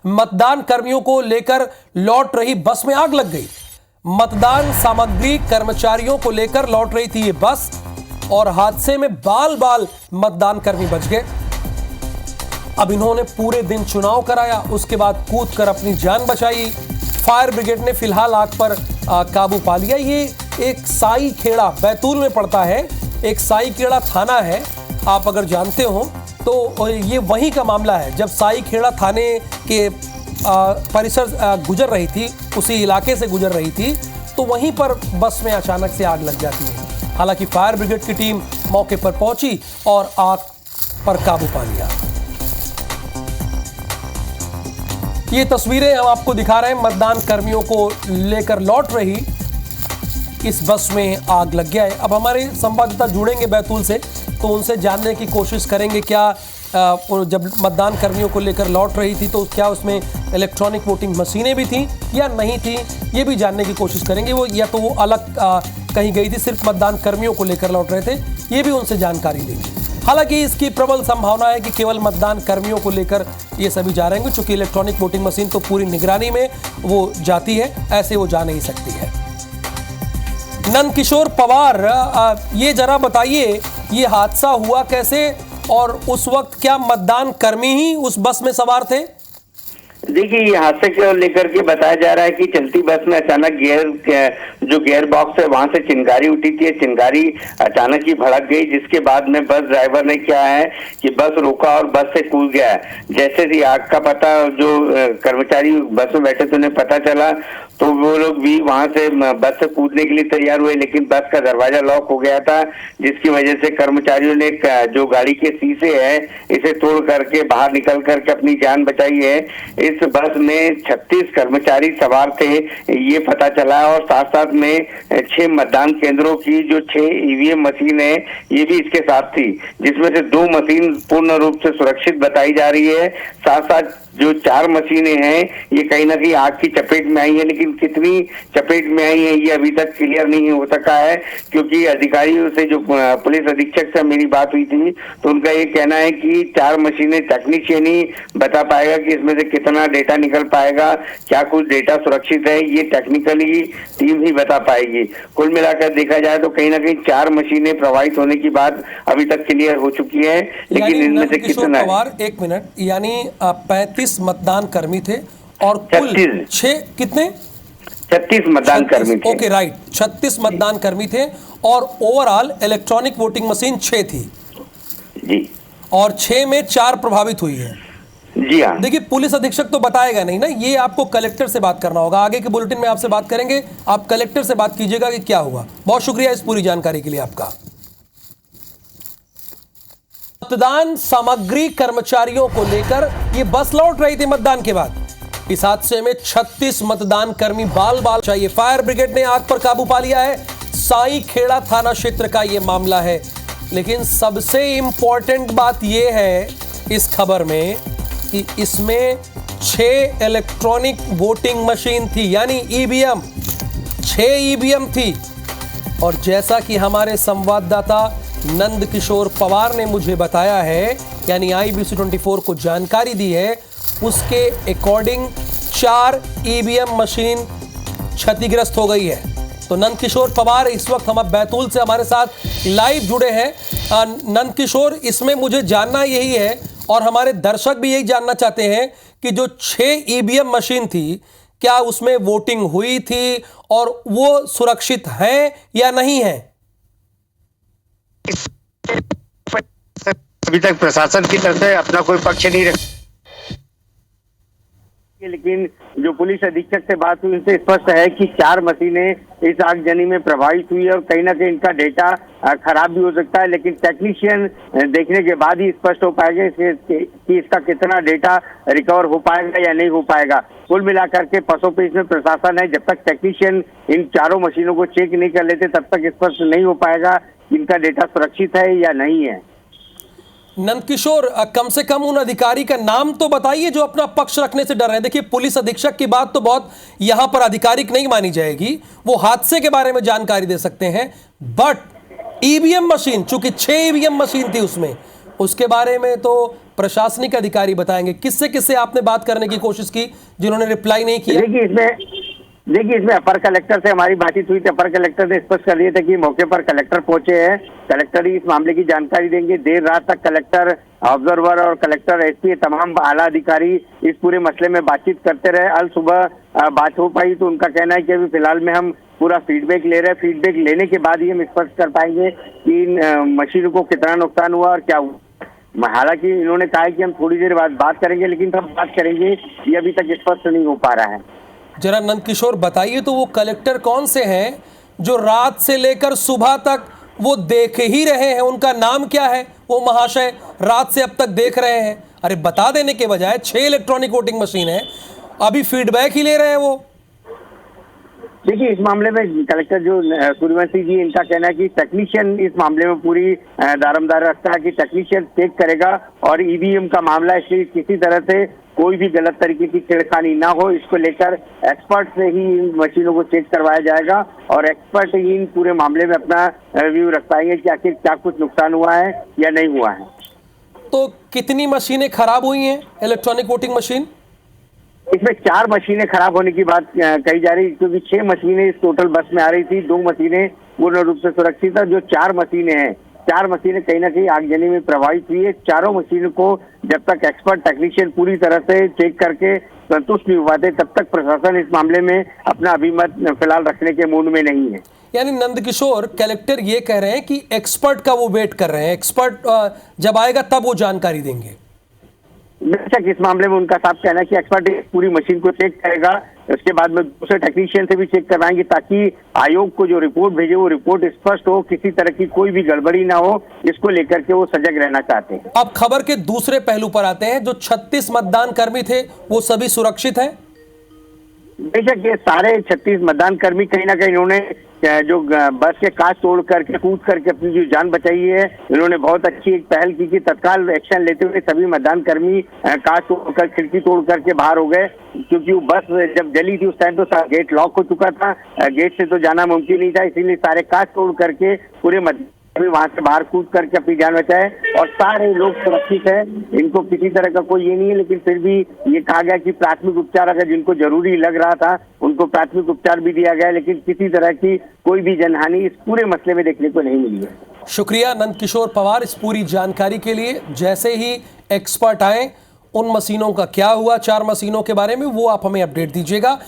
मतदान कर्मियों को लेकर लौट रही बस में आग लग गई। मतदान सामग्री कर्मचारियों को लेकर लौट रही थी ये बस और हादसे में बाल बाल मतदान कर्मी बच गए। अब इन्होंने पूरे दिन चुनाव कराया, उसके बाद कूदकर अपनी जान बचाई। फायर ब्रिगेड ने फिलहाल आग पर काबू पा लिया। ये एक साई खेड़ा बैतूल में पड़ता है, एक साई खेड़ा थाना है। आप अगर जानते हो तो ये वहीं का मामला है, जब साई खेड़ा थाने के परिसर गुजर रही थी, उसी इलाके से गुजर रही थी, तो वहीं पर बस में अचानक से आग लग जाती है। हालांकि फायर ब्रिगेड की टीम मौके पर पहुंची और आग पर काबू पा लिया। ये तस्वीरें हम आपको दिखा रहे हैं, मतदान कर्मियों को लेकर लौट रही इस बस में आग लग गया है। अब हमारे संवाददाता जुड़ेंगे बैतूल से, तो उनसे जानने की कोशिश करेंगे क्या जब मतदान कर्मियों को लेकर लौट रही थी तो क्या उसमें इलेक्ट्रॉनिक वोटिंग मशीनें भी थी या नहीं थी, ये भी जानने की कोशिश करेंगे। वो या तो वो अलग कहीं गई थी, सिर्फ मतदान कर्मियों को लेकर लौट रहे थे, ये भी उनसे जानकारी देंगे। हालांकि इसकी प्रबल संभावना है कि केवल मतदान कर्मियों को लेकर ये सभी जा रहे हैं, क्योंकि इलेक्ट्रॉनिक वोटिंग मशीन तो पूरी निगरानी में वो जाती है, ऐसे वो जा नहीं सकती है। नंदकिशोर पवार, ये जरा बताइए ये हादसा हुआ कैसे और उस वक्त क्या मतदान कर्मी ही उस बस में सवार थे? देखिए, ये हादसे को लेकर के बताया जा रहा है कि चलती बस में अचानक गियर बॉक्स है वहां से चिंगारी उठी थी। चिंगारी अचानक ही भड़क गई, जिसके बाद में बस ड्राइवर ने क्या है कि बस रोका और बस से कूद गया। जैसे ही आग का पता जो कर्मचारी बस में बैठे थे उन्हें पता चला तो वो लोग भी वहां से बस से कूदने के लिए तैयार हुए, लेकिन बस का दरवाजा लॉक हो गया था, जिसकी वजह से कर्मचारियों ने जो गाड़ी के शीशे है इसे तोड़ करके बाहर निकल करके अपनी जान बचाई है। इस बस में 36 कर्मचारी सवार थे, ये पता चला, और साथ साथ में 6 मतदान केंद्रों की जो 6 ईवीएम मशीन है ये भी इसके साथ थी, जिसमें से 2 मशीन पूर्ण रूप से सुरक्षित बताई जा रही है। साथ साथ जो 4 मशीनें हैं ये कहीं ना कहीं आग की चपेट में आई है, लेकिन कितनी चपेट में आई है ये अभी तक क्लियर नहीं हो सका है, क्योंकि अधिकारियों से जो पुलिस अधीक्षक से मेरी बात हुई थी तो उनका ये कहना है कि 4 मशीनें टेक्नीशियन ही बता पाएगा कि इसमें से कितना डेटा निकल पाएगा, क्या कुछ डेटा सुरक्षित है, ये टेक्निकली टीम ही बता पाएगी। कुल मिलाकर देखा जाए तो कहीं ना कहीं 4 मशीनें प्रभावित होने की बात अभी तक क्लियर हो चुकी है, लेकिन इनमें से कितना है। 1 मिनट, यानी 35 मतदान कर्मी थे और कुल 6 कितने 36 मतदान कर्मी थे। ओके राइट, 36 मतदान कर्मी थे और ओवरऑल इलेक्ट्रॉनिक वोटिंग मशीन 6 थी जी, और 6 में 4 प्रभावित हुई है। जी हाँ। देखिए, पुलिस अधीक्षक तो बताएगा नहीं ना, ये आपको कलेक्टर से बात करना होगा। आगे के बुलेटिन में आपसे बात करेंगे, आप कलेक्टर से बात कीजिएगा कि क्या हुआ। बहुत शुक्रिया इस पूरी जानकारी के लिए आपका। मतदान सामग्री कर्मचारियों को लेकर ये बस लौट रही थी मतदान के बाद। इस हादसे में 36 मतदान कर्मी बाल बाल चाहिए। फायर ब्रिगेड ने आग पर काबू पा लिया है। साई खेड़ा थाना क्षेत्र का यह मामला है। लेकिन सबसे इंपॉर्टेंट बात यह है इस खबर में कि इसमें 6 इलेक्ट्रॉनिक वोटिंग मशीन थी, यानी ईवीएम, 6 ईवीएम थी। और जैसा कि हमारे संवाददाता नंदकिशोर पवार ने मुझे बताया है, यानी IBC24 को जानकारी दी है, उसके अकॉर्डिंग 4 ईवीएम मशीन क्षतिग्रस्त हो गई है। तो नंदकिशोर पवार इस वक्त हम बैतूल से हमारे साथ लाइव जुड़े हैं। नंदकिशोर, इसमें मुझे जानना यही है और हमारे दर्शक भी यही जानना चाहते हैं कि जो 6 ईवीएम मशीन थी, क्या उसमें वोटिंग हुई थी और वो सुरक्षित है या नहीं है? अभी तक प्रशासन की तरफ से अपना कोई पक्ष नहीं रखा, लेकिन जो पुलिस अधीक्षक से बात हुई उनसे स्पष्ट है कि 4 मशीनें इस आगजनी में प्रभावित हुई है और कहीं ना कहीं इनका डेटा खराब भी हो सकता है, लेकिन टेक्नीशियन देखने के बाद ही स्पष्ट हो पाएगा कि इसका कितना डेटा रिकवर हो पाएगा या नहीं हो पाएगा। कुल मिलाकर के पसों पे इसमें प्रशासन है। जब तक टेक्नीशियन इन 4 मशीनों को चेक नहीं कर लेते तब तक स्पष्ट नहीं हो पाएगा कि इनका डेटा सुरक्षित है या नहीं है। नंदकिशोर, कम से कम उन अधिकारी का नाम तो बताइए जो अपना पक्ष रखने से डर रहे हैं। देखिए, पुलिस अधीक्षक की बात तो बहुत यहां पर आधिकारिक नहीं मानी जाएगी, वो हादसे के बारे में जानकारी दे सकते हैं, बट ईवीएम मशीन, चूंकि 6 ईवीएम मशीन थी उसमें, उसके बारे में तो प्रशासनिक अधिकारी बताएंगे। किससे किससे आपने बात करने की कोशिश की जिन्होंने रिप्लाई नहीं किया? देखिए इसमें अपर कलेक्टर से हमारी बातचीत हुई थी। अपर कलेक्टर ने स्पष्ट कर दिया था कि मौके पर कलेक्टर पहुंचे हैं, कलेक्टर ही इस मामले की जानकारी देंगे। देर रात तक कलेक्टर, ऑब्जर्वर और कलेक्टर, एसपी, तमाम आला अधिकारी इस पूरे मसले में बातचीत करते रहे। अल सुबह बात हो पाई तो उनका कहना है कि अभी फिलहाल में हम पूरा फीडबैक ले रहे हैं। फीडबैक लेने के बाद ही हम स्पष्ट कर पाएंगे कि इन मशीनों को कितना नुकसान हुआ और क्या हुआ। हालांकि इन्होंने कहा है कि हम थोड़ी देर बाद बात करेंगे, लेकिन कब बात करेंगे ये अभी तक स्पष्ट नहीं हो पा रहा है। जरा नंदकिशोर बताइए तो वो कलेक्टर कौन से हैं जो रात से लेकर सुबह तक वो देख ही रहे हैं? उनका नाम क्या है वो महाशय रात से अब तक देख रहे हैं? अरे बता देने के बजाय 6 इलेक्ट्रॉनिक वोटिंग मशीन है, अभी फीडबैक ही ले रहे हैं वो। देखिए इस मामले में कलेक्टर जो सूर्यवंशी जी, इनका कहना है कि टेक्नीशियन इस मामले में पूरी दारोमदार रखता है कि टेक्नीशियन चेक करेगा और ईवीएम का मामला, इसलिए किसी तरह से कोई भी गलत तरीके की छेड़खानी ना हो, इसको लेकर एक्सपर्ट से ही इन मशीनों को चेक करवाया जाएगा और एक्सपर्ट ही इन पूरे मामले में अपना रिव्यू रख पाएंगे कि आखिर क्या कुछ नुकसान हुआ है या नहीं हुआ है। तो कितनी मशीनें खराब हुई हैं इलेक्ट्रॉनिक वोटिंग मशीन? इसमें 4 मशीनें खराब होने की बात कही जा रही, क्योंकि 6 मशीनें इस टोटल बस में आ रही थी, 2 मशीनें पूर्ण रूप से सुरक्षित है। जो 4 मशीनें हैं, 4 मशीनें कहीं ना कहीं आगजनी में प्रभावित हुई है। चारों मशीनों को जब तक एक्सपर्ट टेक्नीशियन पूरी तरह से चेक करके संतुष्ट नहीं हुआ थे, तब तक प्रशासन इस मामले में अपना अभिमत फिलहाल रखने के मूड में नहीं है। यानी नंदकिशोर, कलेक्टर ये कह रहे हैं कि एक्सपर्ट का वो वेट कर रहे हैं, एक्सपर्ट जब आएगा तब वो जानकारी देंगे। बेशक इस मामले में उनका साफ कहना है कि एक्सपर्ट पूरी मशीन को चेक करेगा, उसके बाद में दूसरे टेक्नीशियन से भी चेक करवाएंगे ताकि आयोग को जो रिपोर्ट भेजे वो रिपोर्ट स्पष्ट हो, किसी तरह की कोई भी गड़बड़ी ना हो। इसको लेकर के वो सजग रहना चाहते हैं। अब खबर के दूसरे पहलू पर आते हैं। जो 36 मतदान कर्मी थे वो सभी सुरक्षित हैं? बेशक ये सारे 36 मतदान कर्मी कहीं ना कहीं इन्होंने जो बस के कांच तोड़ करके, कूद करके अपनी जो जान बचाई है, इन्होंने बहुत अच्छी एक पहल की कि तत्काल एक्शन लेते हुए सभी मतदान कर्मी कांच तोड़कर, खिड़की तोड़ करके बाहर हो गए। क्योंकि वो बस जब जली थी उस टाइम तो गेट लॉक हो चुका था, गेट से तो जाना मुमकिन नहीं था, इसीलिए सारे कांच तोड़ करके पूरे अभी वहां से बाहर कूद करके अपनी जान बचाए और सारे लोग सुरक्षित है। इनको किसी तरह का कोई ये नहीं है, लेकिन फिर भी ये कहा गया कि प्राथमिक उपचार अगर जिनको जरूरी लग रहा था उनको प्राथमिक उपचार भी दिया गया, लेकिन किसी तरह की कोई भी जनहानि इस पूरे मसले में देखने को नहीं मिली है। शुक्रिया नंदकिशोर पवार इस पूरी जानकारी के लिए। जैसे ही एक्सपर्ट आए उन मशीनों का क्या हुआ, 4 मशीनों के बारे में, वो आप हमें अपडेट दीजिएगा।